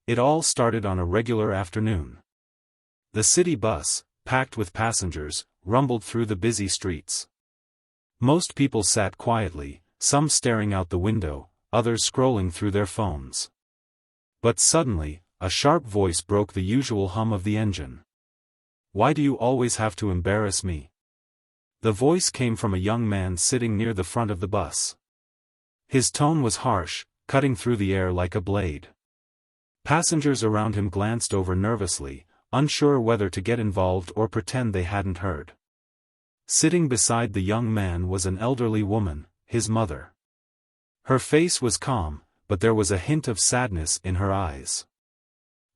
It all started on a regular afternoon. The city bus, packed with passengers, rumbled through the busy streets. Most people sat quietly, some staring out the window, others scrolling through their phones. But suddenly, a sharp voice broke the usual hum of the engine. "Why do you always have to embarrass me?" The voice came from a young man sitting near the front of the bus. His tone was harsh, cutting through the air like a blade. Passengers around him glanced over nervously, unsure whether to get involved or pretend they hadn't heard. Sitting beside the young man was an elderly woman, his mother. Her face was calm, but there was a hint of sadness in her eyes.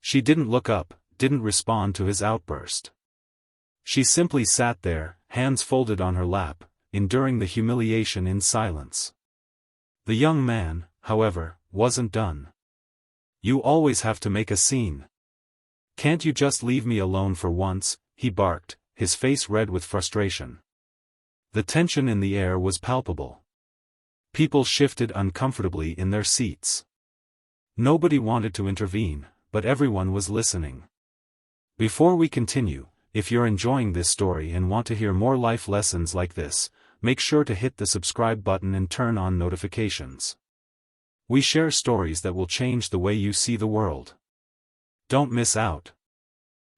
She didn't look up, didn't respond to his outburst. She simply sat there, hands folded on her lap, enduring the humiliation in silence. The young man, however, wasn't done. "You always have to make a scene. Can't you just leave me alone for once?" he barked, his face red with frustration. The tension in the air was palpable. People shifted uncomfortably in their seats. Nobody wanted to intervene, but everyone was listening. Before we continue, if you're enjoying this story and want to hear more life lessons like this, make sure to hit the subscribe button and turn on notifications. We share stories that will change the way you see the world. Don't miss out.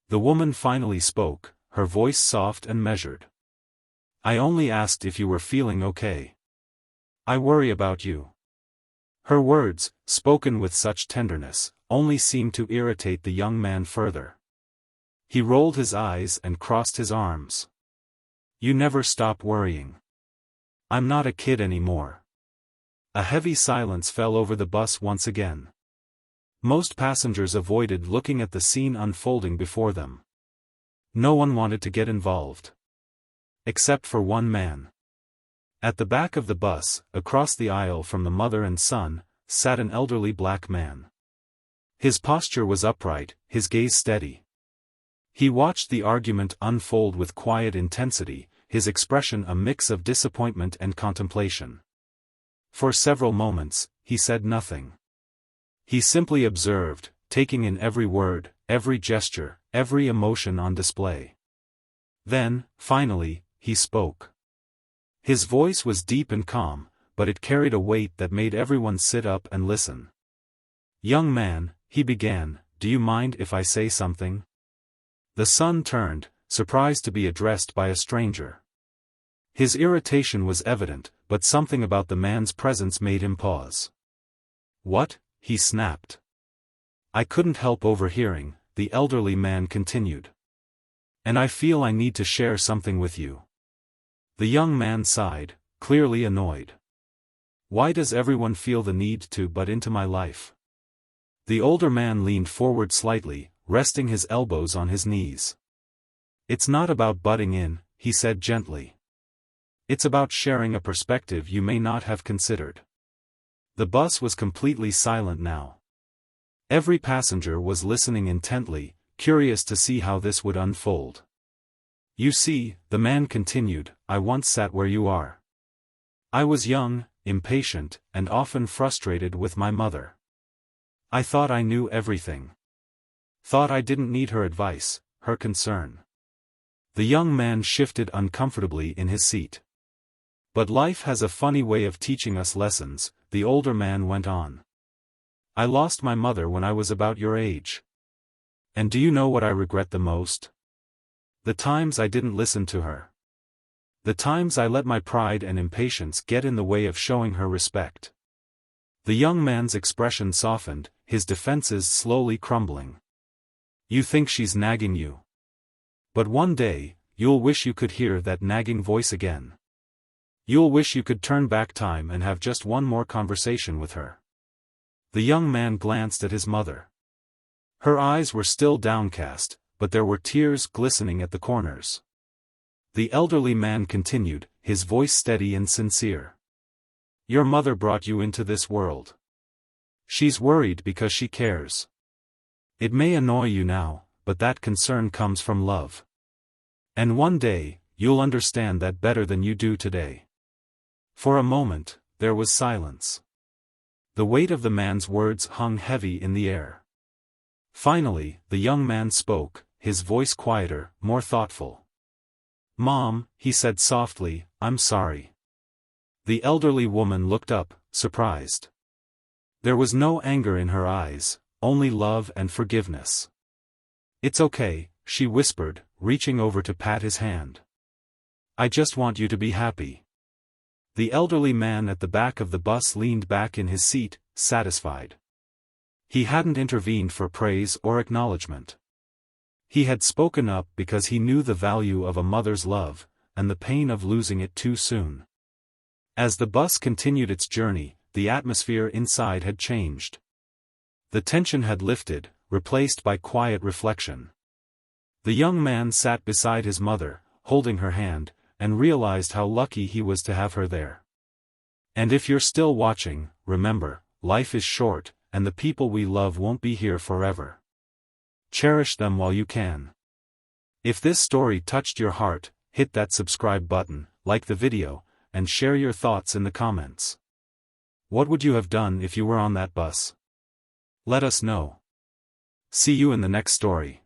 The woman finally spoke, her voice soft and measured. "I only asked if you were feeling okay. I worry about you." Her words, spoken with such tenderness, only seemed to irritate the young man further. He rolled his eyes and crossed his arms. "You never stop worrying. I'm not a kid anymore." A heavy silence fell over the bus once again. Most passengers avoided looking at the scene unfolding before them. No one wanted to get involved. Except for one man. At the back of the bus, across the aisle from the mother and son, sat an elderly black man. His posture was upright, his gaze steady. He watched the argument unfold with quiet intensity, his expression a mix of disappointment and contemplation. For several moments, he said nothing. He simply observed, taking in every word, every gesture, every emotion on display. Then, finally, he spoke. His voice was deep and calm, but it carried a weight that made everyone sit up and listen. "Young man," he began, "do you mind if I say something?" The son turned, surprised to be addressed by a stranger. His irritation was evident, but something about the man's presence made him pause. "What?" he snapped. "I couldn't help overhearing," the elderly man continued. "And I feel I need to share something with you." The young man sighed, clearly annoyed. "Why does everyone feel the need to butt into my life?" The older man leaned forward slightly, resting his elbows on his knees. "It's not about butting in," he said gently. "It's about sharing a perspective you may not have considered." The bus was completely silent now. Every passenger was listening intently, curious to see how this would unfold. "You see," the man continued, "I once sat where you are. I was young, impatient, and often frustrated with my mother. I thought I knew everything. Thought I didn't need her advice, her concern." The young man shifted uncomfortably in his seat. "But life has a funny way of teaching us lessons," the older man went on. "I lost my mother when I was about your age. And do you know what I regret the most? The times I didn't listen to her. The times I let my pride and impatience get in the way of showing her respect." The young man's expression softened, his defenses slowly crumbling. "You think she's nagging you. But one day, you'll wish you could hear that nagging voice again. You'll wish you could turn back time and have just one more conversation with her." The young man glanced at his mother. Her eyes were still downcast, but there were tears glistening at the corners. The elderly man continued, his voice steady and sincere. "Your mother brought you into this world. She's worried because she cares. It may annoy you now, but that concern comes from love. And one day, you'll understand that better than you do today." For a moment, there was silence. The weight of the man's words hung heavy in the air. Finally, the young man spoke, his voice quieter, more thoughtful. "Mom," he said softly, "I'm sorry." The elderly woman looked up, surprised. There was no anger in her eyes, only love and forgiveness. "It's okay," she whispered, reaching over to pat his hand. "I just want you to be happy." The elderly man at the back of the bus leaned back in his seat, satisfied. He hadn't intervened for praise or acknowledgement. He had spoken up because he knew the value of a mother's love, and the pain of losing it too soon. As the bus continued its journey, the atmosphere inside had changed. The tension had lifted, replaced by quiet reflection. The young man sat beside his mother, holding her hand, and realized how lucky he was to have her there. And if you're still watching, remember, life is short, and the people we love won't be here forever. Cherish them while you can. If this story touched your heart, hit that subscribe button, like the video, and share your thoughts in the comments. What would you have done if you were on that bus? Let us know. See you in the next story.